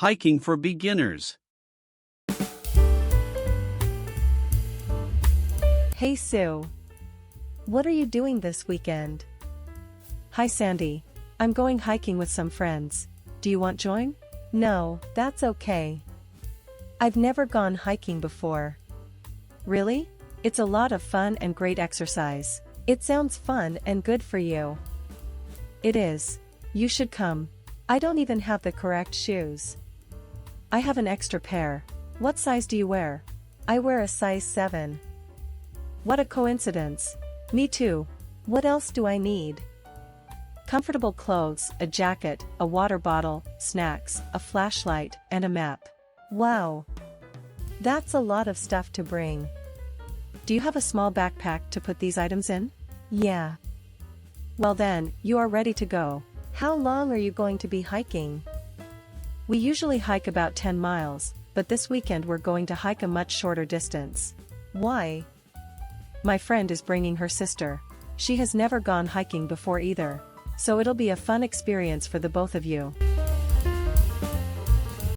Hiking for beginners. Hey Sue. What are you doing this weekend? Hi Sandy. I'm going hiking with some friends. Do you want join? No, that's okay. I've never gone hiking before. Really? It's a lot of fun and great exercise. It sounds fun and good for you. It is. You should come. I don't even have the correct shoes. I have an extra pair. What size do you wear? I wear a size 7. What a coincidence. Me too. What else do I need? Comfortable clothes, a jacket, a water bottle, snacks, a flashlight, and a map. Wow. That's a lot of stuff to bring. Do you have a small backpack to put these items in? Yeah. Well then, you are ready to go. How long are you going to be hiking? We usually hike about 10 miles, but this weekend we're going to hike a much shorter distance. Why? My friend is bringing her sister. She has never gone hiking before either, so it'll be a fun experience for the both of you.